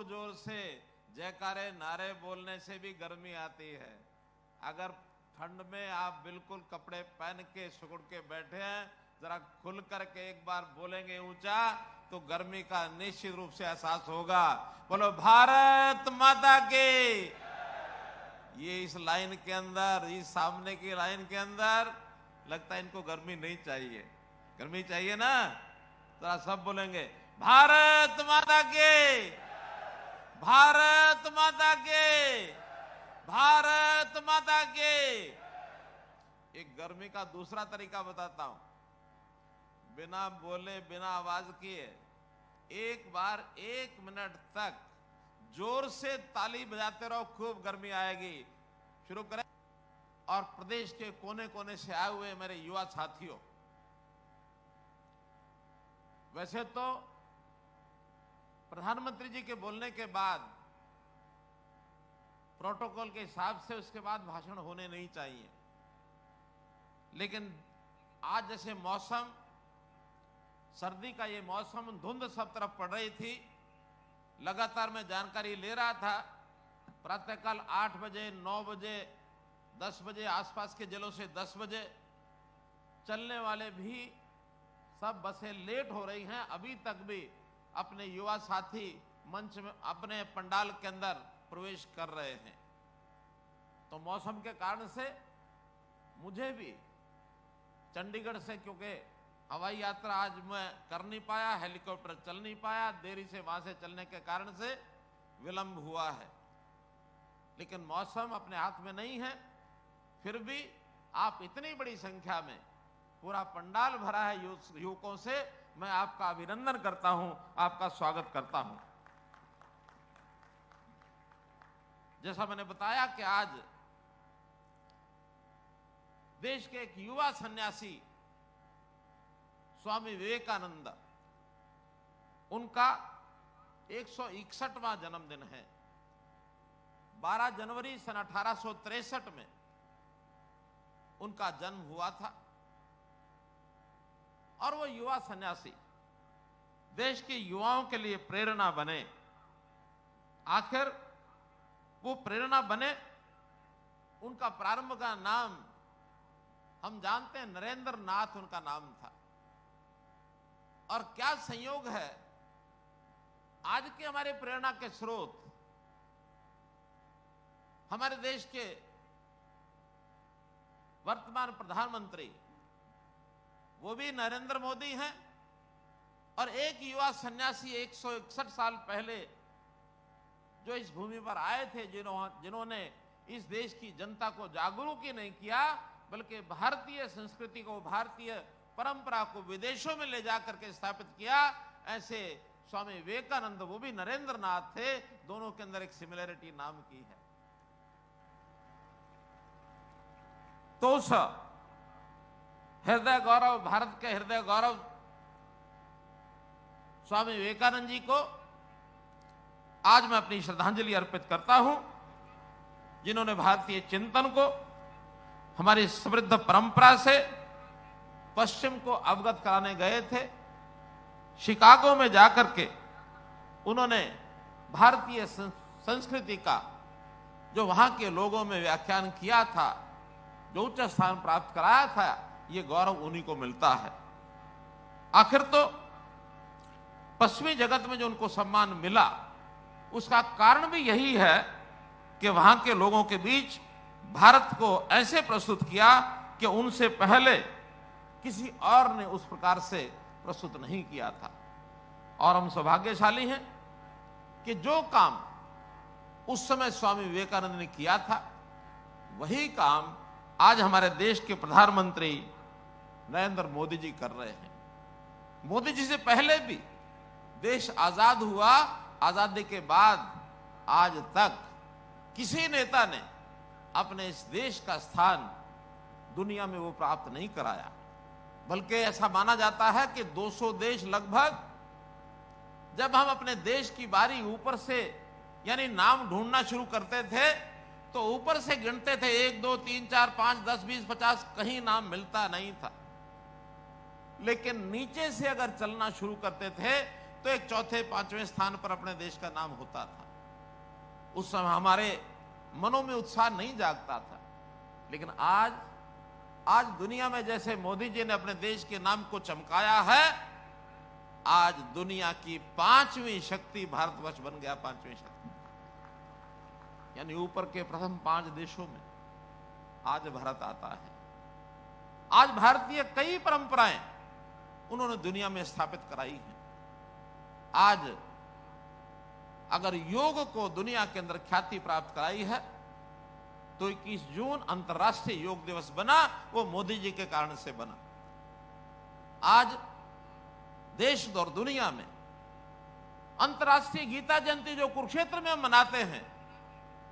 जोर जोर से जयकारे नारे बोलने से भी गर्मी आती है। अगर ठंड में आप बिल्कुल कपड़े पहन के सुकड़ के बैठे हैं, जरा खुल करके एक बार बोलेंगे ऊंचा, तो गर्मी का निश्चित रूप से एहसास होगा। बोलो भारत माता की। ये इस लाइन के अंदर, इस सामने की लाइन के अंदर लगता है इनको गर्मी नहीं चाहिए। गर्मी चाहिए ना? जरा सब बोलेंगे भारत माता के, भारत माता के, भारत माता के। एक गर्मी का दूसरा तरीका बताता हूं। बिना बोले, बिना आवाज किए एक बार 1 मिनट तक जोर से ताली बजाते रहो, खूब गर्मी आएगी। शुरू करें। और प्रदेश के कोने कोने से आए हुए मेरे युवा साथियों, वैसे तो प्रधानमंत्री जी के बोलने के बाद प्रोटोकॉल के हिसाब से उसके बाद भाषण होने नहीं चाहिए, लेकिन आज जैसे मौसम, सर्दी का ये मौसम, धुंध सब तरफ पड़ रही थी, लगातार मैं जानकारी ले रहा था। प्रातःकाल 8 बजे, 9 बजे, 10 बजे, आसपास के जिलों से 10 बजे चलने वाले भी सब बसें लेट हो रही हैं। अभी तक भी अपने युवा साथी मंच में, अपने पंडाल के अंदर प्रवेश कर रहे हैं। तो मौसम के कारण से मुझे भी चंडीगढ़ से, क्योंकि हवाई यात्रा आज मैं कर नहीं पाया, हेलीकॉप्टर चल नहीं पाया, देरी से वहां से चलने के कारण से विलंब हुआ है। लेकिन मौसम अपने हाथ में नहीं है, फिर भी आप इतनी बड़ी संख्या में, पूरा पंडाल भरा है युवकों से, मैं आपका अभिनंदन करता हूं, आपका स्वागत करता हूं। जैसा मैंने बताया कि आज देश के एक युवा सन्यासी स्वामी विवेकानंद, उनका 161वां जन्मदिन है। 12 जनवरी सन 1863 में उनका जन्म हुआ था। और वो युवा सन्यासी देश के युवाओं के लिए प्रेरणा बने। आखिर वो प्रेरणा बने, उनका प्रारंभ का नाम हम जानते हैं, नरेंद्र नाथ उनका नाम था। और क्या संयोग है, आज के हमारे प्रेरणा के स्रोत हमारे देश के वर्तमान प्रधानमंत्री, वो भी नरेंद्र मोदी हैं। और एक युवा सन्यासी 161 साल पहले जो इस भूमि पर आए थे, जिन्होंने इस देश की जनता को जागरूक ही नहीं किया, बल्कि भारतीय संस्कृति को, भारतीय परंपरा को विदेशों में ले जाकर के स्थापित किया, ऐसे स्वामी विवेकानंद, वो भी नरेंद्र नाथ थे। दोनों के अंदर एक सिमिलरिटी नाम की है। तो उस हृदय गौरव, भारत के हृदय गौरव स्वामी विवेकानंद जी को आज मैं अपनी श्रद्धांजलि अर्पित करता हूं, जिन्होंने भारतीय चिंतन को, हमारी समृद्ध परंपरा से पश्चिम को अवगत कराने गए थे। शिकागो में जाकर के उन्होंने भारतीय संस्कृति का जो वहां के लोगों में व्याख्यान किया था, जो उच्च स्थान प्राप्त कराया था, ये गौरव उन्हीं को मिलता है। आखिर तो पश्चिमी जगत में जो उनको सम्मान मिला, उसका कारण भी यही है कि वहां के लोगों के बीच भारत को ऐसे प्रस्तुत किया कि उनसे पहले किसी और ने उस प्रकार से प्रस्तुत नहीं किया था। और हम सौभाग्यशाली हैं कि जो काम उस समय स्वामी विवेकानंद ने किया था, वही काम आज हमारे देश के प्रधानमंत्री नरेंद्र मोदी जी कर रहे हैं। मोदी जी से पहले भी देश आजाद हुआ, आजादी के बाद आज तक किसी नेता ने अपने इस देश का स्थान दुनिया में वो प्राप्त नहीं कराया। बल्कि ऐसा माना जाता है कि 200 देश लगभग, जब हम अपने देश की बारी ऊपर से यानी नाम ढूंढना शुरू करते थे, तो ऊपर से गिनते थे 1 2 3 4 5 10 20 50, कहीं नाम मिलता नहीं था। लेकिन नीचे से अगर चलना शुरू करते थे तो एक चौथे पांचवें स्थान पर अपने देश का नाम होता था। उस समय हमारे मनों में उत्साह नहीं जागता था। लेकिन आज दुनिया में जैसे मोदी जी ने अपने देश के नाम को चमकाया है, आज दुनिया की पांचवी शक्ति भारतवर्ष बन गया। पांचवी शक्ति यानी ऊपर के प्रथम 5 देशों में आज भारत आता है। आज भारतीय कई परंपराएं उन्होंने दुनिया में स्थापित कराई है। आज अगर योग को दुनिया के अंदर ख्याति प्राप्त कराई है तो 21 जून अंतर्राष्ट्रीय योग दिवस बना, वो मोदी जी के कारण से बना। आज देश और दुनिया में अंतर्राष्ट्रीय गीता जयंती जो कुरुक्षेत्र में मनाते हैं,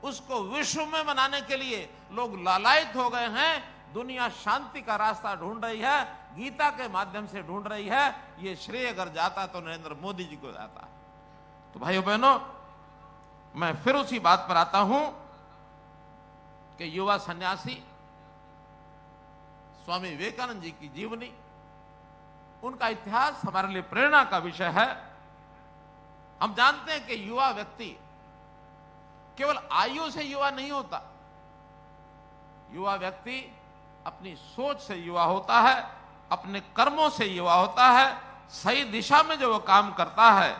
उसको विश्व में मनाने के लिए लोग लालायित हो गए हैं। दुनिया शांति का रास्ता ढूंढ रही है, गीता के माध्यम से ढूंढ रही है। ये श्रेय अगर जाता तो नरेंद्र मोदी जी को जाता है। तो भाइयों बहनों, मैं फिर उसी बात पर आता हूं कि युवा सन्यासी स्वामी विवेकानंद जी की जीवनी, उनका इतिहास हमारे लिए प्रेरणा का विषय है। हम जानते हैं कि युवा व्यक्ति केवल आयु से युवा नहीं होता। युवा व्यक्ति अपनी सोच से युवा होता है, अपने कर्मों से युवा होता है। सही दिशा में जो वो काम करता है,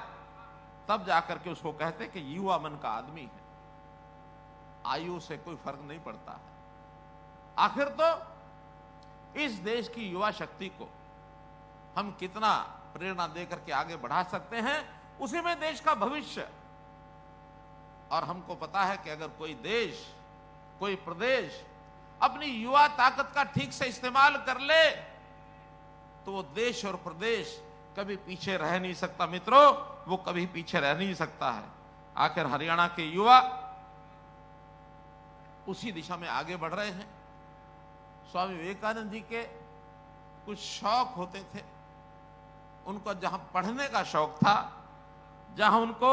तब जाकर के उसको कहते हैं कि युवा मन का आदमी है। आयु से कोई फर्क नहीं पड़ता है। आखिर तो इस देश की युवा शक्ति को हम कितना प्रेरणा देकर के आगे बढ़ा सकते हैं, उसी में देश का भविष्य। और हमको पता है कि अगर कोई देश, कोई प्रदेश अपनी युवा ताकत का ठीक से इस्तेमाल कर ले तो वो देश और प्रदेश कभी पीछे रह नहीं सकता। मित्रों, वो कभी पीछे रह नहीं सकता है। आखिर हरियाणा के युवा उसी दिशा में आगे बढ़ रहे हैं। स्वामी विवेकानंद जी के कुछ शौक होते थे। उनको जहां पढ़ने का शौक था, जहां उनको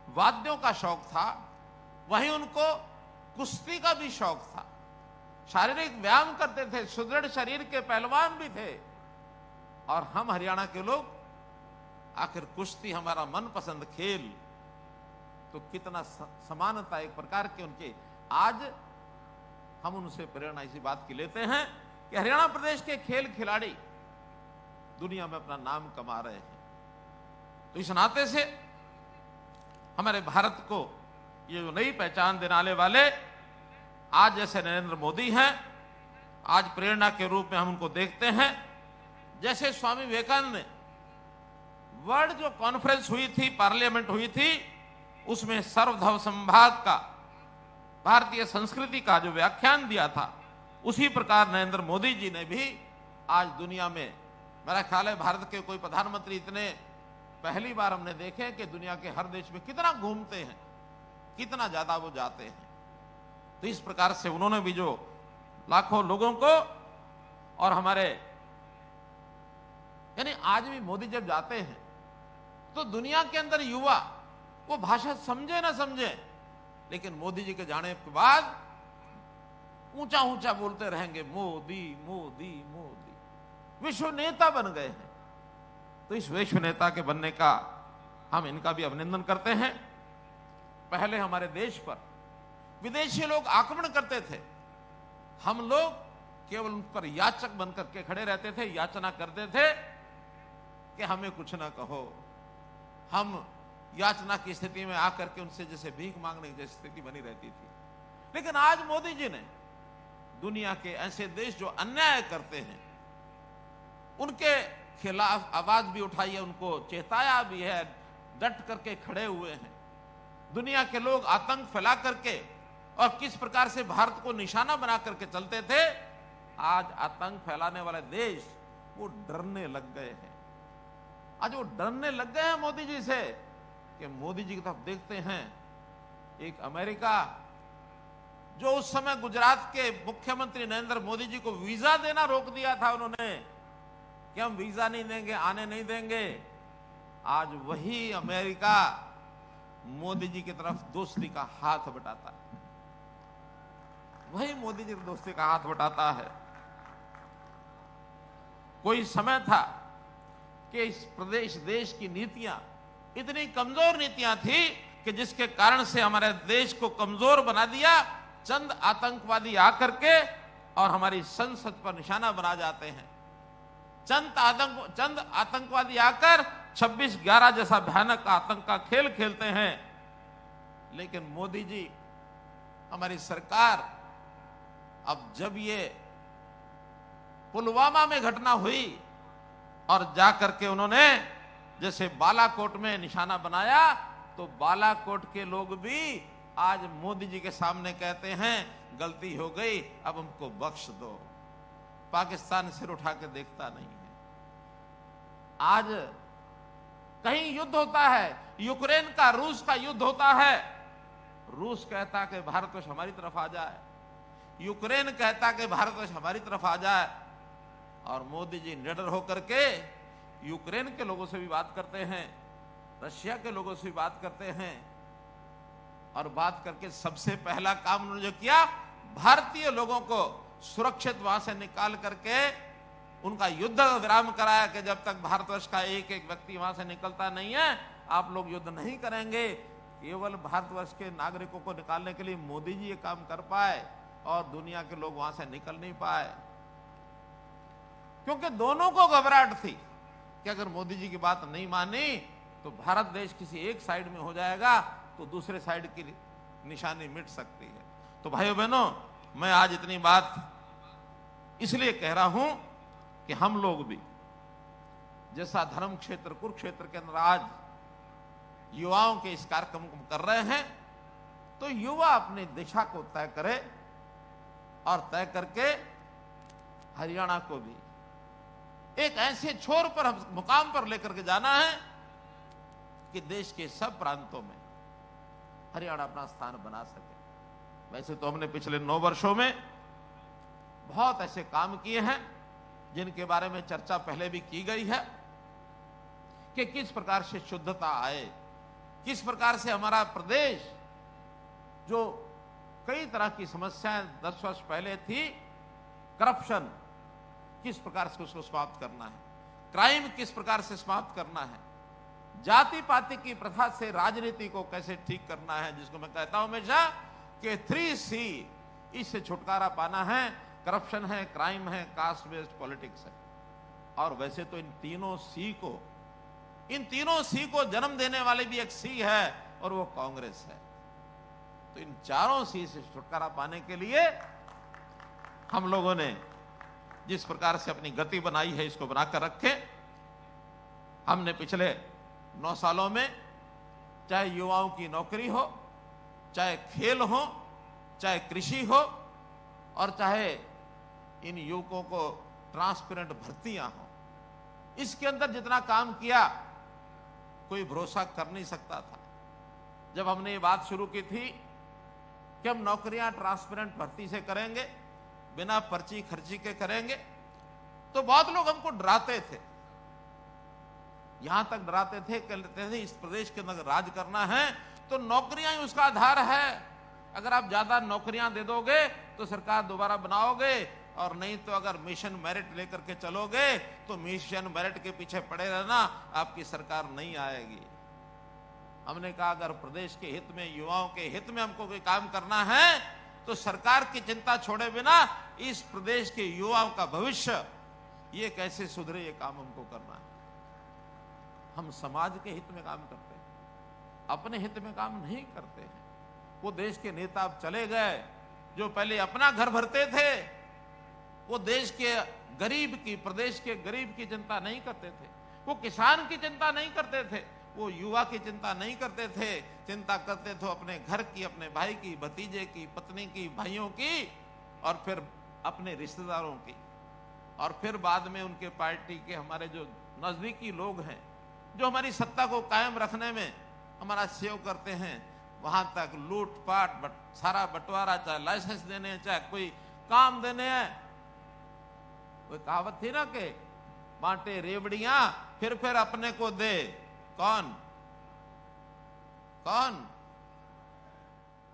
वाद्यों का शौक था, वहीं उनको कुश्ती का भी शौक था। शारीरिक व्यायाम करते थे, सुदृढ़ शरीर के पहलवान भी थे। और हम हरियाणा के लोग, आखिर कुश्ती हमारा मनपसंद खेल, तो कितना समानता एक प्रकार के उनके। आज हम उनसे प्रेरणा इसी बात की लेते हैं कि हरियाणा प्रदेश के खेल खिलाड़ी दुनिया में अपना नाम कमा रहे हैं। तो इस नाते से हमारे भारत को ये जो नई पहचान दिलाने वाले आज जैसे नरेंद्र मोदी हैं, आज प्रेरणा के रूप में हम उनको देखते हैं। जैसे स्वामी विवेकानंद ने वर्ल्ड जो कॉन्फ्रेंस हुई थी, पार्लियामेंट हुई थी, उसमें सर्वधर्म संभाग का, भारतीय संस्कृति का जो व्याख्यान दिया था, उसी प्रकार नरेंद्र मोदी जी ने भी आज दुनिया में, मेरा ख्याल है भारत के कोई प्रधानमंत्री इतने पहली बार हमने देखे कि दुनिया के हर देश में कितना घूमते हैं, कितना ज्यादा वो जाते हैं। तो इस प्रकार से उन्होंने भी जो लाखों लोगों को, और हमारे यानी आज भी मोदी जब जाते हैं तो दुनिया के अंदर युवा वो भाषा समझे ना समझे, लेकिन मोदी जी के जाने के बाद ऊंचा ऊंचा बोलते रहेंगे, मोदी मोदी मोदी। विश्व नेता बन गए हैं। तो इस विश्व नेता के बनने का हम इनका भी अभिनंदन करते हैं। पहले हमारे देश पर विदेशी लोग आक्रमण करते थे, हम लोग केवल उन पर याचक बनकर के खड़े रहते थे, याचना करते थे कि हमें कुछ ना कहो। हम याचना की स्थिति में आकर के उनसे जैसे भीख मांगने की स्थिति बनी रहती थी। लेकिन आज मोदी जी ने दुनिया के ऐसे देश जो अन्याय करते हैं, उनके खिलाफ आवाज भी उठाई है, उनको चेताया भी है, डट करके खड़े हुए हैं। दुनिया के लोग आतंक फैला करके और किस प्रकार से भारत को निशाना बना करके चलते थे, आज आतंक फैलाने वाले देश वो डरने लग गए हैं। आज वो डरने लग गए हैं मोदी जी से कि मोदी जी की तरफ देखते हैं। एक अमेरिका जो उस समय गुजरात के मुख्यमंत्री नरेंद्र मोदी जी को वीजा देना रोक दिया था उन्होंने कि हम वीजा नहीं देंगे, आने नहीं देंगे, आज वही अमेरिका मोदी जी की तरफ दोस्ती का हाथ बटाता है। वही मोदी जी की दोस्ती का हाथ बटाता है। कोई समय था कि इस प्रदेश देश की नीतियां इतनी कमजोर नीतियां थी कि जिसके कारण से हमारे देश को कमजोर बना दिया। चंद आतंकवादी आकर के और हमारी संसद पर निशाना बना जाते हैं। चंद आतंकवादी आकर 26/11 जैसा भयानक आतंक का खेल खेलते हैं। लेकिन मोदी जी, हमारी सरकार, अब जब ये पुलवामा में घटना हुई और जाकर के उन्होंने जैसे बालाकोट में निशाना बनाया, तो बालाकोट के लोग भी आज मोदी जी के सामने कहते हैं गलती हो गई, अब हमको बख्श दो। पाकिस्तान सिर उठा के देखता नहीं है। आज कहीं युद्ध होता है, यूक्रेन का रूस का युद्ध होता है, रूस कहता कि भारतवर्ष हमारी तरफ आ जाए, यूक्रेन कहता कि भारतवर्ष हमारी तरफ आ जाए, और मोदी जी निडर होकर के यूक्रेन के लोगों से भी बात करते हैं, रशिया के लोगों से भी बात करते हैं, और बात करके सबसे पहला काम उन्होंने जो किया, भारतीय लोगों को सुरक्षित वहां से निकाल करके उनका युद्ध विराम कराया कि जब तक भारतवर्ष का एक एक व्यक्ति वहां से निकलता नहीं है, आप लोग युद्ध नहीं करेंगे। केवल भारतवर्ष के नागरिकों को निकालने के लिए मोदी जी ये काम कर पाए और दुनिया के लोग वहां से निकल नहीं पाए, क्योंकि दोनों को घबराहट थी कि अगर मोदी जी की बात नहीं मानी तो भारत देश किसी एक साइड में हो जाएगा, तो दूसरे साइड की निशानी मिट सकती है। तो भाइयों बहनों, मैं आज इतनी बात इसलिए कह रहा हूं कि हम लोग भी जैसा धर्म क्षेत्र कुरुक्षेत्र के अंदर आज युवाओं के इस कार्यक्रम को कर रहे हैं, तो युवा अपनी दिशा को तय करे और तय करके हरियाणा को भी एक ऐसे छोर पर मुकाम पर लेकर के जाना है कि देश के सब प्रांतों में हरियाणा अपना स्थान बना सके। वैसे तो हमने पिछले 9 वर्षों में बहुत ऐसे काम किए हैं जिनके बारे में चर्चा पहले भी की गई है कि किस प्रकार से शुद्धता आए, किस प्रकार से हमारा प्रदेश जो कई तरह की समस्याएं 10 वर्ष पहले थी, करप्शन किस प्रकार से उसको समाप्त करना है, क्राइम किस प्रकार से समाप्त करना है, जाति पाति की प्रथा से राजनीति को कैसे ठीक करना है, जिसको मैं कहता हूं हमेशा कि 3C, इससे छुटकारा पाना है। करप्शन है, क्राइम है, कास्ट बेस्ड पॉलिटिक्स है। और वैसे तो इन तीनों सी को जन्म देने वाले भी एक सी है, और वो कांग्रेस है। तो इन चारों सी से छुटकारा पाने के लिए हम लोगों ने जिस प्रकार से अपनी गति बनाई है, इसको बनाकर रखे। हमने पिछले 9 सालों में चाहे युवाओं की नौकरी हो, चाहे खेल हो, चाहे कृषि हो, और चाहे इन युवकों को ट्रांसपेरेंट भर्तियां हो, इसके अंदर जितना काम किया कोई भरोसा कर नहीं सकता था। जब हमने ये बात शुरू की थी कि हम नौकरियां ट्रांसपेरेंट भर्ती से करेंगे, बिना पर्ची खर्ची के करेंगे, तो बहुत लोग हमको डराते थे, यहां तक डराते थे, कहते थे इस प्रदेश के अंदर राज करना है तो नौकरियां ही उसका आधार है। अगर आप ज्यादा नौकरियां दे दोगे तो सरकार दोबारा बनाओगे, और नहीं तो अगर मिशन मेरिट लेकर के चलोगे तो मिशन मेरिट के पीछे पड़े रहना, आपकी सरकार नहीं आएगी। हमने कहा अगर प्रदेश के हित में, युवाओं के हित में हमको कोई काम करना है तो सरकार की चिंता छोड़े बिना इस प्रदेश के युवाओं का भविष्य ये कैसे सुधरे, ये काम हमको करना है। हम समाज के हित में काम करते हैं, अपने हित में काम नहीं करते हैं। वो देश के नेता अब चले गए जो पहले अपना घर भरते थे, वो देश के गरीब की, प्रदेश के गरीब की चिंता नहीं करते थे, वो किसान की चिंता नहीं करते थे, वो युवा की चिंता नहीं करते थे। चिंता करते थे अपने घर की, अपने भाई की, भतीजे की, पत्नी की, भाइयों की, और फिर अपने रिश्तेदारों की, और फिर बाद में उनके पार्टी के हमारे जो नजदीकी लोग हैं, जो हमारी सत्ता को कायम रखने में हमारा सहयोग करते हैं, वहां तक लूटपाट, सारा बंटवारा, चाहे लाइसेंस देने हैं, चाहे कोई काम देने हैं। वो कहावत थी ना कि बांटे रेवड़ियां फिर अपने को दे। कौन कौन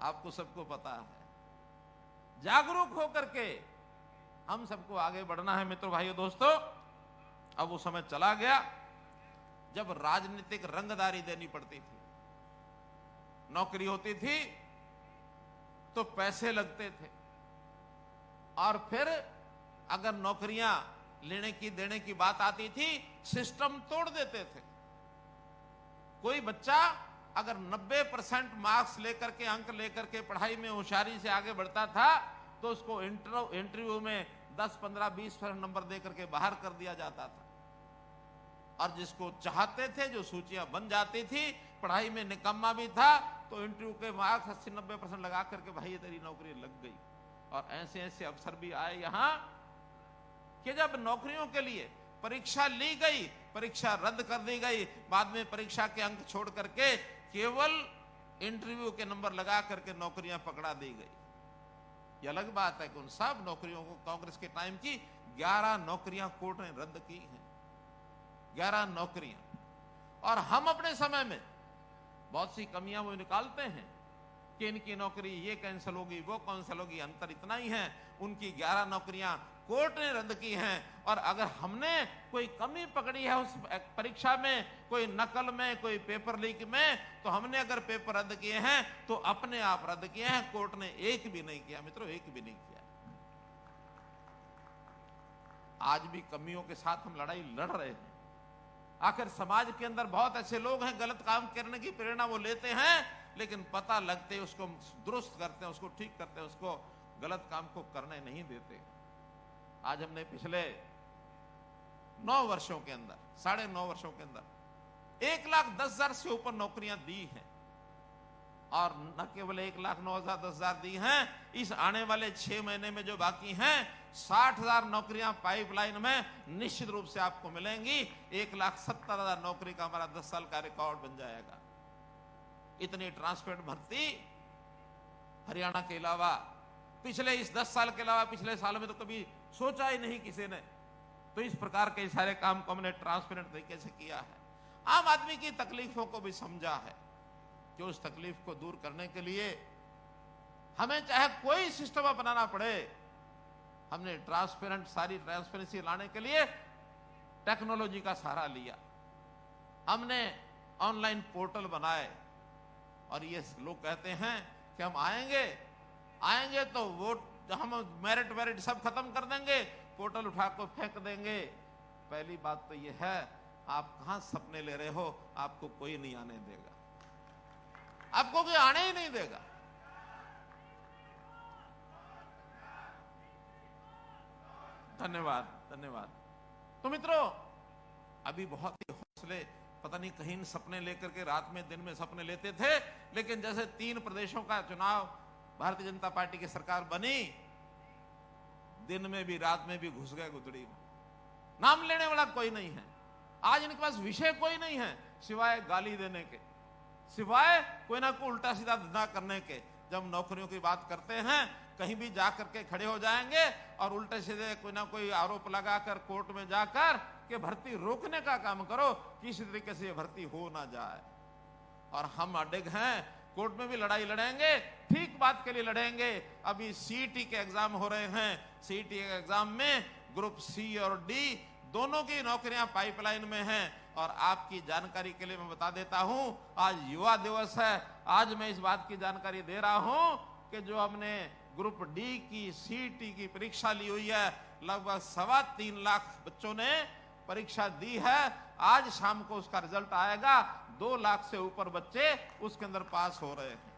आपको सबको पता है। जागरूक होकर के हम सबको आगे बढ़ना है। मित्रों, भाइयों, दोस्तों, अब वो समय चला गया जब राजनीतिक रंगदारी देनी पड़ती थी, नौकरी होती थी तो पैसे लगते थे, और फिर अगर नौकरियां लेने की देने की बात आती थी सिस्टम तोड़ देते थे। कोई बच्चा अगर 90% मार्क्स लेकर के, अंक लेकर के पढ़ाई में होशियारी से आगे बढ़ता था तो उसको इंटरव्यू में 10, 15, 20% नंबर देकर के बाहर कर दिया जाता था। और जिसको चाहते थे, जो सूचियां बन जाती थी, पढ़ाई में निकम्मा भी था, तो इंटरव्यू के मार्क्स 80-90% लगा करके भाई तेरी नौकरी लग गई। और ऐसे ऐसे अफसर भी आए यहां कि जब नौकरियों के लिए परीक्षा ली गई, परीक्षा रद्द कर दी गई, बाद में परीक्षा के अंक छोड़ करके केवल इंटरव्यू के नंबर लगा करके नौकरियां पकड़ा दी गई। ये अलग बात है कि उन सब नौकरियों को, कांग्रेस के टाइम की 11 नौकरियां कोर्ट ने रद्द की हैं, 11 नौकरियां। और हम अपने समय में बहुत सी कमियां वो निकालते हैं कि इनकी नौकरी ये कैंसिल होगी, वो कैंसिल होगी। अंतर इतना ही है, उनकी 11 नौकरियां कोर्ट ने रद्द की हैं। और अगर हमने कोई कमी पकड़ी है उस परीक्षा में, कोई नकल में, कोई पेपर लीक में, तो हमने अगर पेपर रद्द किए हैं तो अपने आप रद्द किए हैं, कोर्ट ने एक भी नहीं किया। मित्रों, एक भी नहीं किया। आज भी कमियों के साथ हम लड़ाई लड़ रहे हैं। आखिर समाज के अंदर बहुत ऐसे लोग हैं, गलत काम करने की प्रेरणा वो लेते हैं, लेकिन पता लगते उसको दुरुस्त करते हैं, उसको ठीक करते हैं, उसको गलत काम को करने नहीं देते। आज हमने पिछले 9 वर्षों के अंदर, 9.5 वर्षों के अंदर 1,10,000 से ऊपर नौकरियां दी हैं। और न केवल 1,09,000 10,000 दी हैं, इस आने वाले 6 महीने में जो बाकी हैं 60,000 नौकरियां पाइपलाइन में निश्चित रूप से आपको मिलेंगी। 1,70,000 नौकरी का हमारा 10 साल का रिकॉर्ड बन जाएगा। इतनी ट्रांसपेरेंट भर्ती हरियाणा के अलावा, पिछले इस 10 साल के अलावा पिछले साल में तो कभी सोचा ही नहीं किसी ने। तो इस प्रकार के सारे काम को हमने ट्रांसपेरेंट तरीके से किया है। आम आदमी की तकलीफों को भी समझा है कि उस तकलीफ को दूर करने के लिए हमें चाहे कोई सिस्टम अपनाना पड़े, हमने सारी ट्रांसपेरेंसी लाने के लिए टेक्नोलॉजी का सहारा लिया। हमने ऑनलाइन पोर्टल बनाए, और ये लोग कहते हैं कि हम आएंगे तो वोट, हम मेरिट सब खत्म कर देंगे, पोर्टल उठा कर फेंक देंगे। पहली बात तो ये है, आप कहां सपने ले रहे हो, आपको कोई नहीं आने देगा, आपको कोई आने ही नहीं देगा। धन्यवाद। तो मित्रों, अभी बहुत ही हौसले, पता नहीं कहीं सपने लेकर के रात में दिन में सपने लेते थे, लेकिन जैसे 3 प्रदेशों का चुनाव भारतीय जनता पार्टी की सरकार बनी, दिन में भी रात में भी घुस गए गुदड़ी में। नाम लेने वाला कोई नहीं है। आज इनके पास विषय कोई नहीं है सिवाय गाली देने के, सिवाय कोई ना कोई उल्टा सीधा धंधा करने के। जब नौकरियों की बात करते हैं, कहीं भी जाकर के खड़े हो जाएंगे और उल्टे सीधे कोई ना कोई आरोप लगाकर कोर्ट में जाकर कि भर्ती रोकने का काम करो, किसी तरीके से ये भर्ती हो ना जाए। और हम अडिग हैं, कोर्ट में भी लड़ाई लड़ेंगे, ठीक बात के लिए लड़ेंगे। अभी सीईटी के एग्जाम हो रहे हैं, सीईटी के एग्जाम में ग्रुप सी और डी दोनों की नौकरियां पाइपलाइन में हैं। और आपकी जानकारी के लिए मैं बता देता हूं, आज युवा दिवस है। आज मैं इस बात की जानकारी दे रहा हूं कि जो हमने ग्रुप डी की सीईटी की परीक्षा ली हुई है, लगभग 3.25 लाख बच्चों ने परीक्षा दी है। आज शाम को उसका रिजल्ट आएगा। 2 लाख से ऊपर बच्चे उसके अंदर पास हो रहे हैं।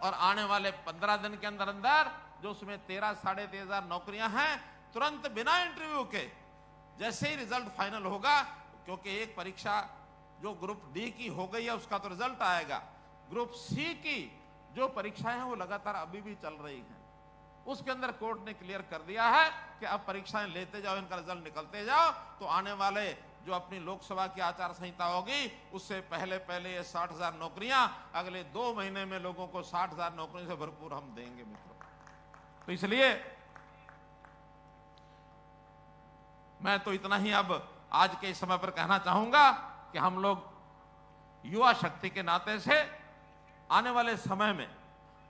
और आने वाले 15 दिन के अंदर अंदर जो उसमें 13-13,500 नौकरियां हैं, तुरंत बिना इंटरव्यू के जैसे ही रिजल्ट फाइनल होगा, क्योंकि एक परीक्षा जो ग्रुप डी की हो गई है उसका तो रिजल्ट आएगा, ग्रुप सी की जो परीक्षाएं हैं वो लगातार अभी भी चल रही हैं। उसके अंदर कोर्ट ने क्लियर कर दिया है कि अब परीक्षाएं लेते जाओ, इनका रिजल्ट निकलते जाओ, तो आने वाले जो अपनी लोकसभा की आचार संहिता होगी उससे पहले ये 60,000 नौकरियां अगले 2 महीने में लोगों को 60,000 नौकरियों से भरपूर हम देंगे मित्रों। तो इसलिए मैं तो इतना ही अब आज के समय पर कहना चाहूंगा कि हम लोग युवा शक्ति के नाते से आने वाले समय में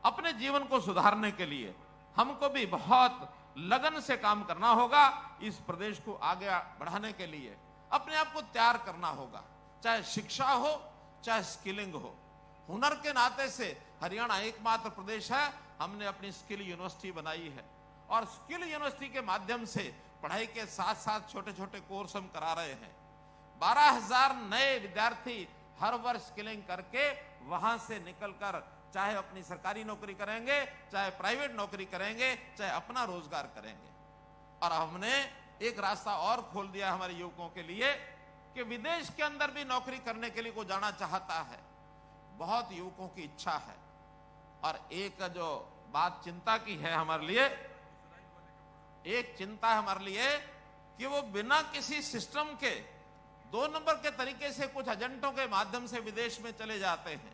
अपने जीवन को सुधारने के लिए हमको भी बहुत लगन से काम करना होगा। इस प्रदेश को आगे बढ़ाने के लिए अपने आप को तैयार करना होगा, चाहे शिक्षा हो चाहे स्किलिंग हो। हुनर के नाते से हरियाणा एकमात्र प्रदेश है, हमने अपनी स्किल यूनिवर्सिटी बनाई है और स्किल यूनिवर्सिटी के माध्यम से पढ़ाई के साथ साथ छोटे छोटे कोर्स हम करा रहे हैं। 12,000 नए विद्यार्थी हर वर्ष स्किलिंग करके वहां से निकलकर चाहे अपनी सरकारी नौकरी करेंगे, चाहे प्राइवेट नौकरी करेंगे, चाहे अपना रोजगार करेंगे। और हमने एक रास्ता और खोल दिया हमारे युवकों के लिए कि विदेश के अंदर भी नौकरी करने के लिए कोई जाना चाहता है, बहुत युवकों की इच्छा है। और एक जो बात चिंता की है हमारे लिए, एक चिंता है हमारे लिए कि वो बिना किसी सिस्टम के 2 नंबर के तरीके से कुछ एजेंटों के माध्यम से विदेश में चले जाते हैं,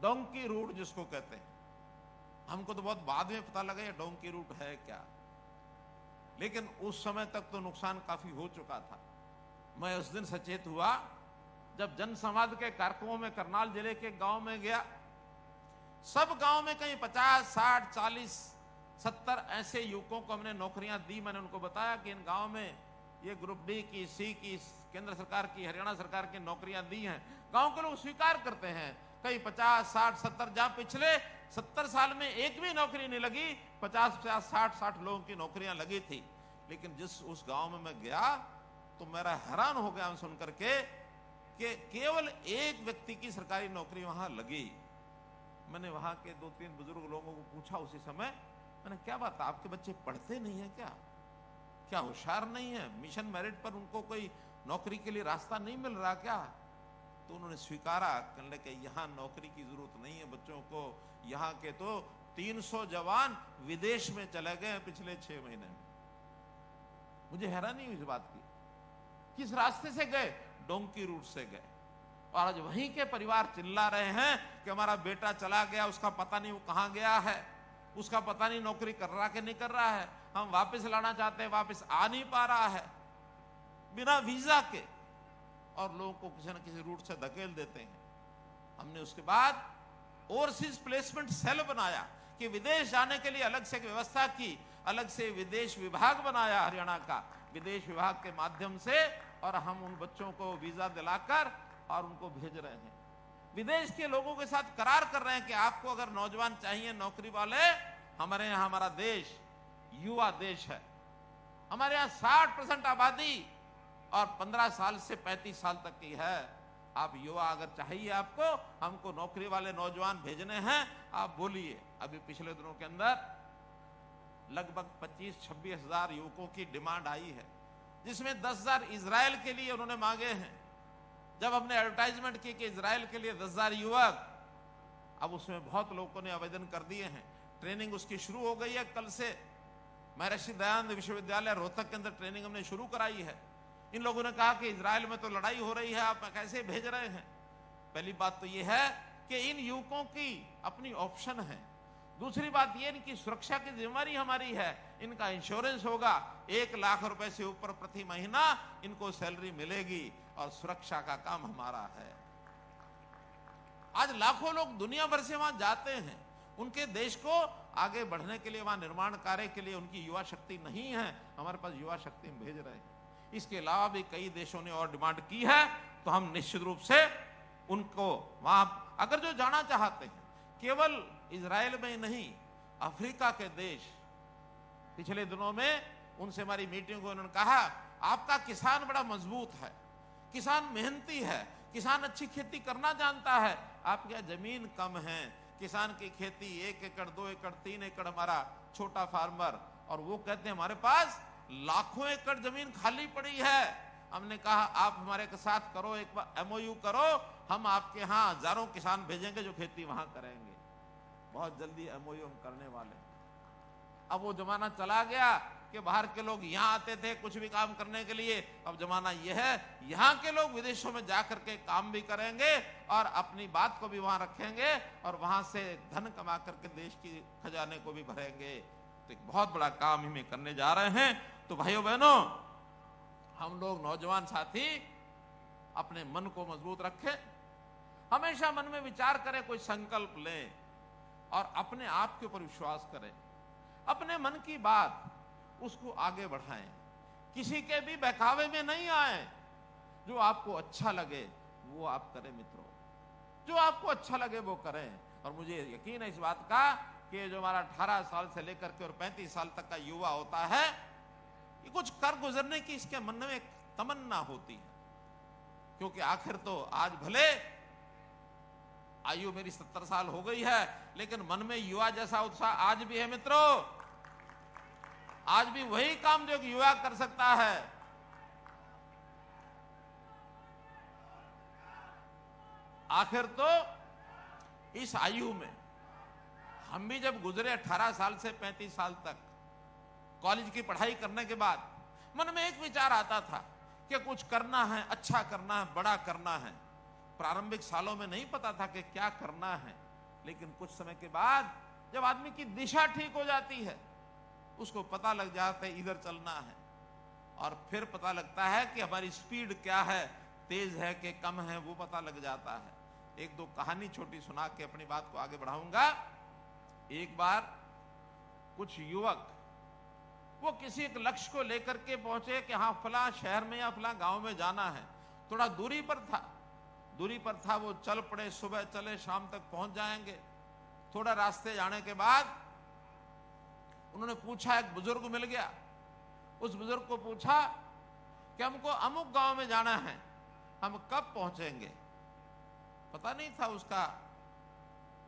डोंकी रूट जिसको कहते हैं। हमको तो बहुत बाद में पता लगा ये डोंकी रूट है क्या, लेकिन उस समय तक तो नुकसान काफी हो चुका था। मैं उस दिन सचेत हुआ जब जन संवाद के कार्यक्रमों में करनाल जिले के गांव में गया। सब गांव में कहीं 50, 60, 40, 70 ऐसे युवकों को हमने नौकरियां दी। मैंने उनको बताया कि इन गांव में ये ग्रुप डी की, सी की, केंद्र सरकार की, हरियाणा सरकार की नौकरियां दी हैं। गांव के लोग स्वीकार करते हैं। कहीं 50, 60, 70, जहां पिछले 70 साल में एक भी नौकरी नहीं लगी, 50, 60 लोगों की नौकरियां लगी थी। लेकिन जिस उस गांव में मैं गया तो मेरा हैरान हो गया सुनकर के कि केवल एक व्यक्ति की सरकारी नौकरी वहां लगी। मैंने वहां के 2-3 बुजुर्ग लोगों को पूछा उसी समय, मैंने क्या बात, आपके बच्चे पढ़ते नहीं है क्या होशियार नहीं है, मिशन मेरिट पर उनको कोई नौकरी के लिए रास्ता नहीं मिल रहा क्या? तो उन्होंने स्वीकारा, कहने लगे यहाँ नौकरी की जरूरत नहीं है बच्चों को, यहाँ के तो 300 जवान विदेश में चले गए पिछले 6 महीने में। मुझे हैरानी हुई इस बात की। किस रास्ते से गए? डोंकी रूट से गए। और आज वहीं के परिवार चिल्ला रहे हैं कि हमारा बेटा चला गया, उसका पता नहीं वो कहां गया है, उसका पता नहीं नौकरी कर रहा कि नहीं कर रहा है, हम वापस लाना चाहते हैं, वापस आ नहीं पा रहा है बिना वीजा के, और लोगों को किसी न किसी रूट से धकेल देते हैं। हमने उसके बाद ओवरसीज प्लेसमेंट सेल बनाया कि विदेश जाने के लिए अलग से व्यवस्था की, अलग से विदेश विभाग बनाया हरियाणा का, विदेश विभाग के माध्यम से, और हम उन बच्चों को वीजा दिलाकर और उनको भेज रहे हैं। विदेश के लोगों के साथ करार कर रहे हैं कि आपको अगर नौजवान चाहिए, नौकरी वाले, हमारे यहाँ, हमारा देश युवा देश है, हमारे यहाँ 60% आबादी और 15 साल से 35 साल तक की है। आप युवा अगर चाहिए, आपको, हमको नौकरी वाले नौजवान भेजने हैं, आप बोलिए। अभी पिछले दिनों के अंदर लगभग 25-26 हजार युवकों की डिमांड आई है, जिसमें 10,000 इजराइल के लिए उन्होंने मांगे हैं। जब हमने एडवर्टाइजमेंट की कि इजराइल के लिए 10,000 युवक, अब उसमें बहुत लोगों ने आवेदन कर दिए हैं। ट्रेनिंग उसकी शुरू हो गई है कल से। महर्षि दयानंद विश्वविद्यालय रोहतक के अंदर ट्रेनिंग हमने शुरू कराई है। इन लोगों ने कहा कि इजराइल में तो लड़ाई हो रही है, आप कैसे भेज रहे हैं? पहली बात तो यह है कि इन युवकों की अपनी ऑप्शन है। दूसरी बात यह, इनकी सुरक्षा की जिम्मेदारी हमारी है। इनका इंश्योरेंस होगा, 1 लाख रुपए से ऊपर प्रति महीना इनको सैलरी मिलेगी, और सुरक्षा का काम हमारा है। आज लाखों लोग दुनिया भर से वहां जाते हैं, उनके देश को आगे बढ़ने के लिए, वहां निर्माण कार्य के लिए उनकी युवा शक्ति नहीं है, हमारे पास युवा शक्ति हम भेज रहे हैं। इसके अलावा भी कई देशों ने और डिमांड की है, तो हम निश्चित रूप से उनको वहां, अगर जो जाना चाहते हैं, केवल इजराइल में नहीं, अफ्रीका के देश, पिछले दिनों में उनसे हमारी मीटिंग को उन्होंने कहा, आपका किसान बड़ा मजबूत है, किसान मेहनती है, किसान अच्छी खेती करना जानता है, आपके यहाँ जमीन कम है, किसान की खेती 1 एकड़, 2 एकड़, 3 एकड़, हमारा छोटा फार्मर, और वो कहते हैं हमारे पास लाखों एकड़ जमीन खाली पड़ी है। हमने कहा आप हमारे के साथ करो, एक बार MOU करो, हम आपके यहाँ हजारों किसान भेजेंगे जो खेती वहां करेंगे। बहुत जल्दी MOU हम करने वाले। अब वो जमाना चला गया कि बाहर के लोग यहाँ आते थे कुछ भी काम करने के लिए। अब जमाना यह है, यहाँ के लोग विदेशों में जाकर के काम भी करेंगे और अपनी बात को भी वहां रखेंगे, और वहां से धन कमा करके देश की खजाने को भी भरेंगे। तो एक बहुत बड़ा काम ही में करने जा रहे हैं। तो भाइयों बहनों, हम लोग नौजवान साथी अपने मन को मजबूत रखें, हमेशा मन में विचार करें, कोई संकल्प लें और अपने आप के ऊपर विश्वास करें, अपने मन की बात उसको आगे बढ़ाएं। किसी के भी बहकावे में नहीं आए। जो आपको अच्छा लगे वो आप करें मित्रों, जो आपको अच्छा लगे वो करें। और मुझे यकीन है इस बात का कि जो हमारा 18 साल से लेकर के और 35 साल तक का युवा होता है, ये कुछ कर गुजरने की इसके मन में एक तमन्ना होती है। क्योंकि आखिर तो आज भले आयु मेरी 70 साल हो गई है, लेकिन मन में युवा जैसा उत्साह आज भी है मित्रों। आज भी वही काम जो युवा कर सकता है। आखिर तो इस आयु में हम भी जब गुजरे 18 साल से 35 साल तक कॉलेज की पढ़ाई करने के बाद मन में एक विचार आता था कि कुछ करना है, अच्छा करना है, बड़ा करना है। प्रारंभिक सालों में नहीं पता था कि क्या करना है, लेकिन कुछ समय के बाद जब आदमी की दिशा ठीक हो जाती है, उसको पता लग जाता है इधर चलना है। और फिर पता लगता है कि हमारी स्पीड क्या है, तेज है कि कम है, वो पता लग जाता है। एक दो कहानी छोटी सुना के अपनी बात को आगे बढ़ाऊंगा। एक बार कुछ युवक वो किसी एक लक्ष्य को लेकर के पहुंचे कि हाँ फला शहर में या फला गांव में जाना है। थोड़ा दूरी पर था, वो चल पड़े। सुबह चले, शाम तक पहुंच जाएंगे। थोड़ा रास्ते जाने के बाद उन्होंने पूछा, एक बुजुर्ग मिल गया। उस बुजुर्ग को पूछा कि हमको अमुक गांव में जाना है, हम कब पहुंचेंगे। पता नहीं था उसका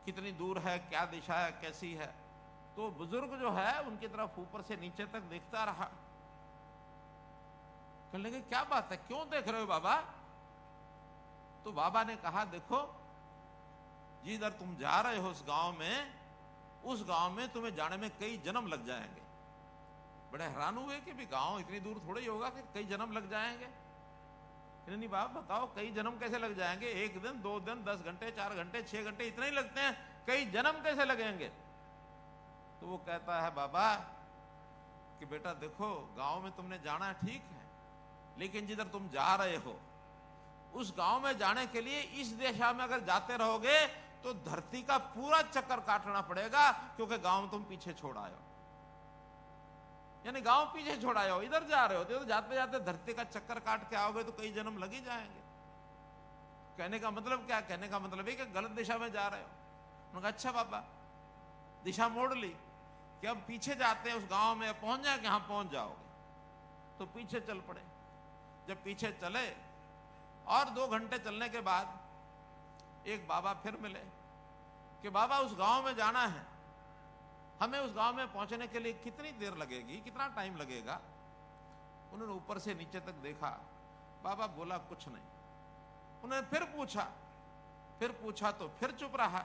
कितनी दूर है, क्या दिशा है, कैसी है। तो बुजुर्ग जो है उनकी तरफ ऊपर से नीचे तक देखता रहा। कहने लगे क्या बात है, क्यों देख रहे हो बाबा। तो बाबा ने कहा देखो जिधर तुम जा रहे हो उस गांव में तुम्हें जाने में कई जन्म लग जाएंगे। बड़े हैरान हुए कि भी गांव इतनी दूर थोड़ा ही होगा कि कई जन्म लग जाएंगे। नहीं बाबा बताओ कई जन्म कैसे लग जाएंगे, 1 दिन 2 दिन 10 घंटे 4 घंटे 6 घंटे इतने ही लगते हैं, कई जन्म कैसे लगेंगे। तो वो कहता है बाबा कि बेटा देखो गांव में तुमने जाना ठीक है, लेकिन जिधर तुम जा रहे हो उस गांव में जाने के लिए इस दिशा में अगर जाते रहोगे तो धरती का पूरा चक्कर काटना पड़ेगा, क्योंकि गांव तुम पीछे छोड़ आए हो। यानी गांव पीछे छोड़ आए हो, इधर जा रहे हो तो जाते जाते धरती का चक्कर काट के आओगे तो कई जन्म लग ही जाएंगे। कहने का मतलब क्या, कहने का मतलब है कि गलत दिशा में जा रहे हो। उन्होंने कहा अच्छा बाबा, दिशा मोड़ ली कि अब पीछे जाते हैं, उस गांव में पहुंच जाए कि हाँ पहुंच जाओगे। तो पीछे चल पड़े। जब पीछे चले और 2 घंटे चलने के बाद एक बाबा फिर मिले कि बाबा उस गांव में जाना है, हमें उस गांव में पहुंचने के लिए कितनी देर लगेगी, कितना टाइम लगेगा। उन्होंने ऊपर से नीचे तक देखा, बाबा बोला कुछ नहीं। उन्होंने फिर पूछा तो फिर चुप रहा।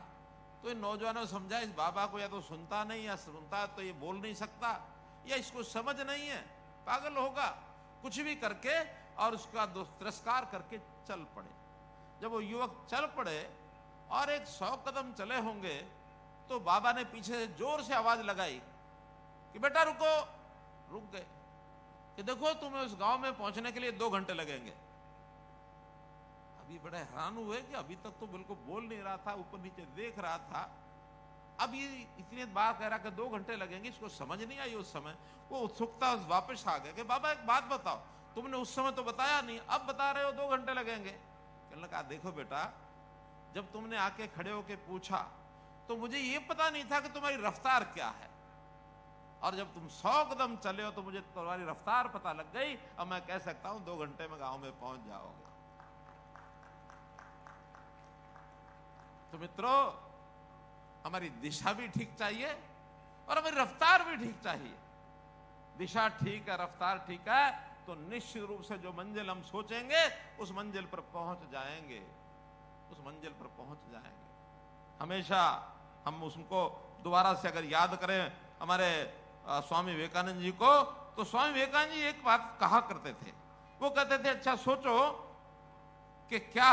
तो इन नौजवानों ने समझा इस बाबा को या तो सुनता नहीं, या सुनता तो ये बोल नहीं सकता, या इसको समझ नहीं है, पागल होगा। कुछ भी करके और उसका तिरस्कार करके चल पड़े। जब वो युवक चल पड़े और 100 कदम चले होंगे तो बाबा ने पीछे से जोर से आवाज लगाई कि बेटा रुको। रुक गए कि देखो तुम्हें उस गांव में पहुंचने के लिए 2 घंटे लगेंगे। अभी बड़े हैरान हुए कि अभी तक तो बिल्कुल बोल नहीं रहा था, ऊपर नीचे देख रहा था, अब ये इतनी बार कह रहा कि 2 घंटे लगेंगे, इसको समझ नहीं आई। उस समय वो उत्सुकता वापस आ गया कि बाबा एक बात बताओ, तुमने उस समय तो बताया नहीं, अब बता रहे हो 2 घंटे लगेंगे। कहने लगा देखो बेटा, जब तुमने आके खड़े होके पूछा तो मुझे ये पता नहीं था कि तुम्हारी रफ्तार क्या है, और जब तुम 100 कदम चले हो तो मुझे तुम्हारी रफ्तार पता लग गई। अब मैं कह सकता हूं 2 घंटे में गांव में पहुंच जाओगे। तो मित्रों, हमारी दिशा भी ठीक चाहिए और हमारी रफ्तार भी ठीक चाहिए। दिशा ठीक है, रफ्तार ठीक है, तो निश्चित रूप से जो मंजिल हम सोचेंगे उस मंजिल पर पहुंच जाएंगे, उस मंजिल पर पहुंच जाएंगे। हमेशा हम उसको दोबारा से अगर याद करें हमारे स्वामी विवेकानंद जी को, तो स्वामी विवेकानंद जी एक बात कहा करते थे। वो कहते थे अच्छा सोचो कि क्या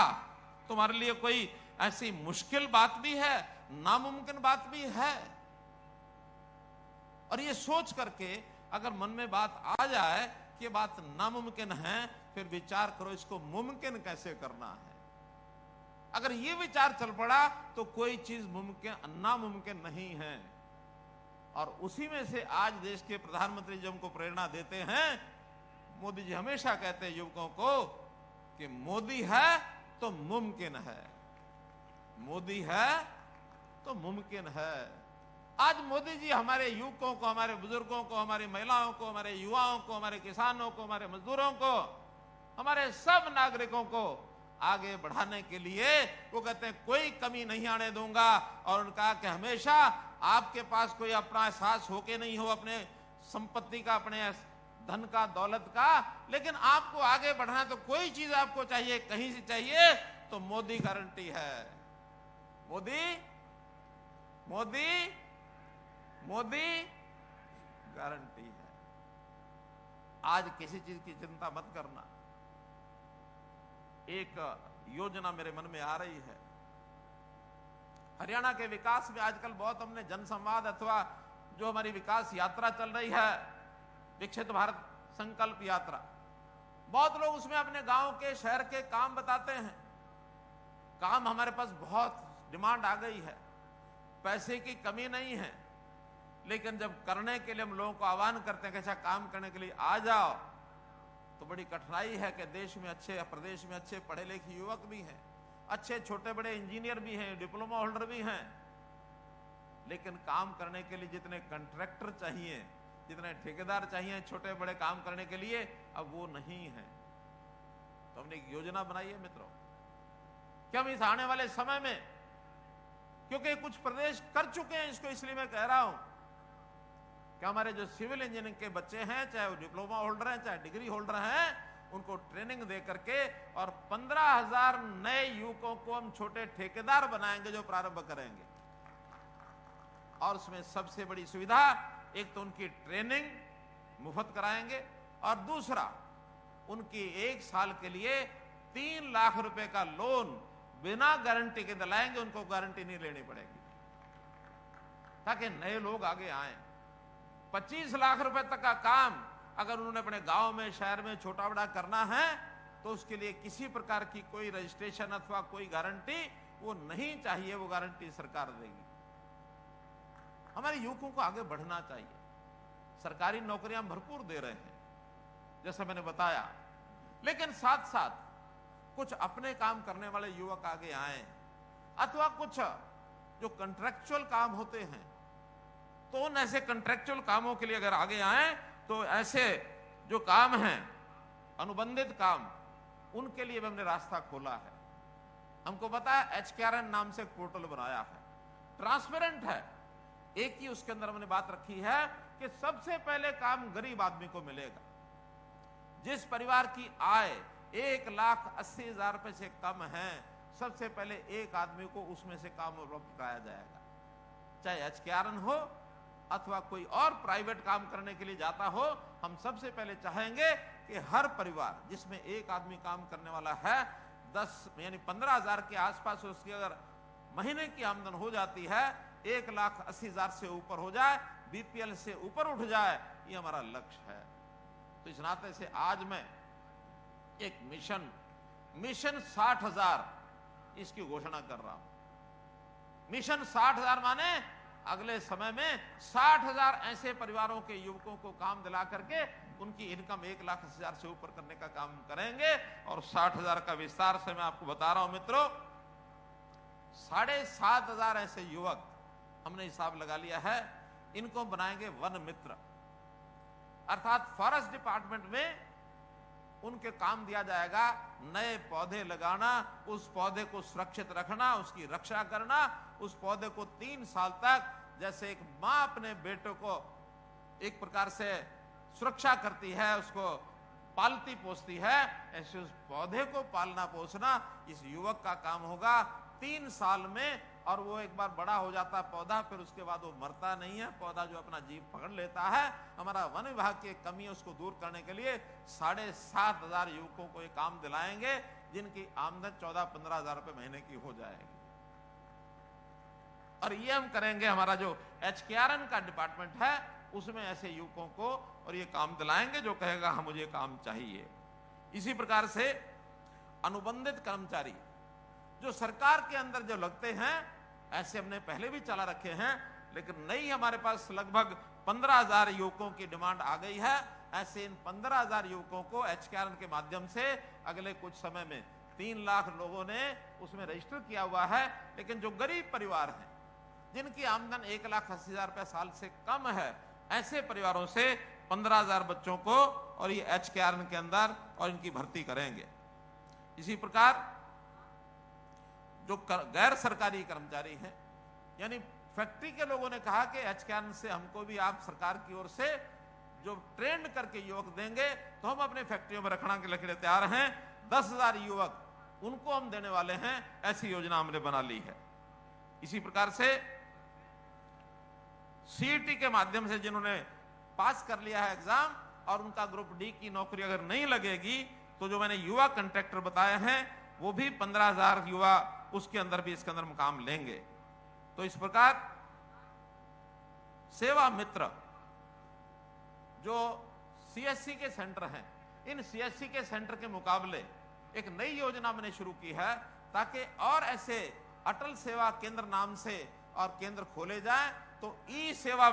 तुम्हारे लिए कोई ऐसी मुश्किल बात भी है, नामुमकिन बात भी है, और ये सोच करके अगर मन में बात आ जाए कि बात नामुमकिन है, फिर विचार करो इसको मुमकिन कैसे करना है। अगर ये विचार चल पड़ा तो कोई चीज नामुमकिन नहीं है। और उसी में से आज देश के प्रधानमंत्री जी हमको प्रेरणा देते हैं, मोदी जी हमेशा कहते हैं युवकों को कि मोदी है तो मुमकिन है, मोदी है तो मुमकिन है। आज मोदी जी हमारे युवकों को, हमारे बुजुर्गों को, हमारी महिलाओं को, हमारे युवाओं को, हमारे किसानों को, हमारे मजदूरों को, हमारे सब नागरिकों को आगे बढ़ाने के लिए वो कहते हैं कोई कमी नहीं आने दूंगा। और उनका कि हमेशा आपके पास कोई अपना एहसास हो के नहीं हो अपने संपत्ति का, अपने धन का, दौलत का, लेकिन आपको आगे बढ़ना तो कोई चीज आपको चाहिए, कहीं से चाहिए तो मोदी गारंटी है। मोदी मोदी मोदी गारंटी है। आज किसी चीज की चिंता मत करना। एक योजना मेरे मन में आ रही है। हरियाणा के विकास में आजकल बहुत हमने जनसंवाद अथवा जो हमारी विकास यात्रा चल रही है, विकसित भारत संकल्प यात्रा, बहुत लोग उसमें अपने गांव के, शहर के काम बताते हैं। काम हमारे पास बहुत डिमांड आ गई है, पैसे की कमी नहीं है, लेकिन जब करने के लिए हम लोगों को आह्वान करते हैं कि अच्छा काम करने के लिए आ जाओ, तो बड़ी कठिनाई है कि देश में अच्छे, प्रदेश में अच्छे पढ़े लिखे युवक भी हैं, अच्छे छोटे बड़े इंजीनियर भी हैं, डिप्लोमा होल्डर भी हैं, लेकिन काम करने के लिए जितने कॉन्ट्रैक्टर चाहिए, जितने ठेकेदार चाहिए छोटे बड़े काम करने के लिए, अब वो नहीं है। तो हमने एक योजना बनाई है मित्रों कि हम इस आने वाले समय में, क्योंकि कुछ प्रदेश कर चुके हैं इसको, इसलिए मैं कह रहा हूं कि हमारे जो सिविल इंजीनियरिंग के बच्चे हैं, चाहे वो डिप्लोमा होल्डर हैं, चाहे डिग्री होल्डर हैं, उनको ट्रेनिंग दे करके और 15,000 नए युवकों को हम छोटे ठेकेदार बनाएंगे जो प्रारंभ करेंगे। और उसमें सबसे बड़ी सुविधा, एक तो उनकी ट्रेनिंग मुफ्त कराएंगे और दूसरा उनकी 1 साल के लिए 3 लाख रुपए का लोन बिना गारंटी के दिलाएंगे, उनको गारंटी नहीं लेनी पड़ेगी, ताकि नए लोग आगे आए। 25 लाख रुपए तक का काम अगर उन्होंने अपने गांव में, शहर में छोटा बड़ा करना है तो उसके लिए किसी प्रकार की कोई रजिस्ट्रेशन अथवा कोई गारंटी वो नहीं चाहिए, वो गारंटी सरकार देगी। हमारे युवकों को आगे बढ़ना चाहिए। सरकारी नौकरियां भरपूर दे रहे हैं जैसा मैंने बताया, लेकिन साथ साथ कुछ अपने काम करने वाले युवक आगे आए, अथवा कुछ जो कॉन्ट्रैक्चुअल काम होते हैं, तो उन ऐसे कॉन्ट्रैक्चुअल कामों के लिए अगर आगे आए तो ऐसे जो काम हैं, अनुबंधित काम, उनके लिए भी हमने रास्ता खोला है। हमको पता है HKRN नाम से एक पोर्टल बनाया है, ट्रांसपेरेंट है। एक ही उसके अंदर हमने बात रखी है कि सबसे पहले काम गरीब आदमी को मिलेगा। जिस परिवार की आय 1,80,000 रुपए से कम है, सबसे पहले एक आदमी को उसमें से काम उपलब्ध कराया जाएगा। चाहे HKRN हो अथवा कोई और प्राइवेट काम करने के लिए जाता हो, हम सबसे पहले चाहेंगे कि हर परिवार जिसमें एक आदमी काम करने वाला है, 10 यानी 15,000 के आसपास उसकी अगर महीने की आमदन हो जाती है, 1,80,000 से ऊपर हो जाए, BPL से ऊपर उठ जाए, ये हमारा लक्ष्य है। तो इस नाते से आज मैं एक मिशन 60,000 इसकी घोषणा कर रहा हूं। मिशन 60,000 माने अगले समय में 60,000 ऐसे परिवारों के युवकों को काम दिला करके उनकी इनकम 1,80,000 से ऊपर करने का काम करेंगे। और 60,000 का विस्तार से मैं आपको बता रहा हूं मित्रों, 7,500 ऐसे युवक हमने हिसाब लगा लिया है, इनको बनाएंगे वन मित्र, अर्थात फॉरेस्ट डिपार्टमेंट में उनके काम दिया जाएगा नए पौधे लगाना, उस पौधे को सुरक्षित रखना, उसकी रक्षा करना, उस पौधे को 3 साल तक, जैसे एक मां अपने बेटे को एक प्रकार से सुरक्षा करती है, उसको पालती पोसती है, ऐसे उस पौधे को पालना पोसना इस युवक का काम होगा 3 साल में। और वो एक बार बड़ा हो जाता है पौधा, फिर उसके बाद वो मरता नहीं है, पौधा जो अपना जीव पकड़ लेता है। हमारा वन विभाग की कमी है, उसको दूर करने के लिए 7,500 युवकों को ये काम दिलाएंगे, जिनकी आमदन 14-15,000 रुपए महीने की हो जाएगी। और ये हम करेंगे, हमारा जो HKRN का डिपार्टमेंट है उसमें ऐसे युवकों को और ये काम दिलाएंगे जो कहेगा हाँ मुझे काम चाहिए। इसी प्रकार से अनुबंधित कर्मचारी जो सरकार के अंदर जो लगते हैं, ऐसे हमने पहले भी चला रखे हैं, लेकिन नई हमारे पास लगभग 15,000 युवकों की डिमांड आ गई है। ऐसे इन 15,000 युवकों को HKRN के माध्यम से अगले कुछ समय में 3 लाख लोगों ने उसमें रजिस्टर किया हुआ है। लेकिन जो गरीब परिवार हैं, जिनकी आमदन 1,80,000 रुपए साल से कम है, ऐसे परिवारों से 15,000 बच्चों को और ये HKRN के अंदर और इनकी भर्ती करेंगे। इसी प्रकार जो गैर सरकारी कर्मचारी हैं, यानी फैक्ट्री के लोगों ने कहा कि HKRN से हमको भी आप सरकार की ओर से जो ट्रेंड करके युवक देंगे तो हम अपने फैक्ट्रियों में रखने के लिए तैयार हैं। 10,000 युवक उनको हम देने वाले हैं, ऐसी योजना हमने बना ली है। इसी प्रकार से CET के माध्यम से जिन्होंने पास कर लिया है एग्जाम और उनका ग्रुप डी की नौकरी अगर नहीं लगेगी तो जो मैंने युवा कंट्रैक्टर बताए हैं वो भी 15,000 युवा उसके अंदर भी इसके अंदर मुकाम लेंगे। तो इस प्रकार सेवा मित्र जो CSC के सेंटर हैं, इन CSC के सेंटर के मुकाबले एक नई योजना मैंने शुरू की है ताकि और ऐसे अटल सेवा केंद्र नाम से और केंद्र खोले जाएं। तो ई सेवा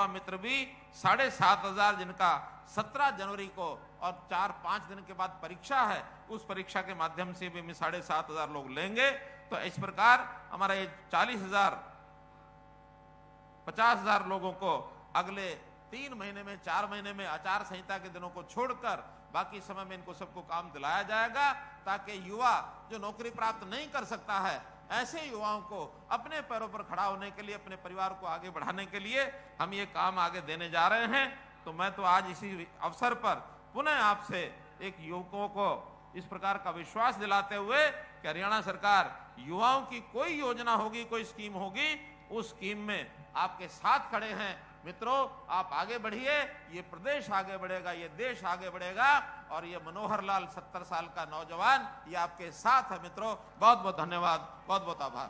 मित्र भी 7,500 जिनका 17 जनवरी को और 4-5 दिन के बाद परीक्षा है, उस परीक्षा के माध्यम से भी 7,500 लोग लेंगे। तो इस प्रकार हमारा ये 40,000 50,000 लोगों को अगले 3 महीने में 4 महीने में आचार संहिता के दिनों को छोड़कर बाकी समय में इनको सबको काम दिलाया जाएगा ताकि युवा जो नौकरी प्राप्त नहीं कर सकता है, ऐसे युवाओं को अपने पैरों पर खड़ा होने के लिए, अपने परिवार को आगे बढ़ाने के लिए हम ये काम आगे देने जा रहे हैं। तो मैं तो आज इसी अवसर पर पुनः आपसे एक युवकों को इस प्रकार का विश्वास दिलाते हुए कि हरियाणा सरकार युवाओं की कोई योजना होगी, कोई स्कीम होगी, उस स्कीम में आपके साथ खड़े हैं। मित्रों, आप आगे बढ़िए, ये प्रदेश आगे बढ़ेगा, ये देश आगे बढ़ेगा और ये मनोहर लाल 70 साल का नौजवान ये आपके साथ है। मित्रों, बहुत बहुत धन्यवाद, बहुत बहुत आभार।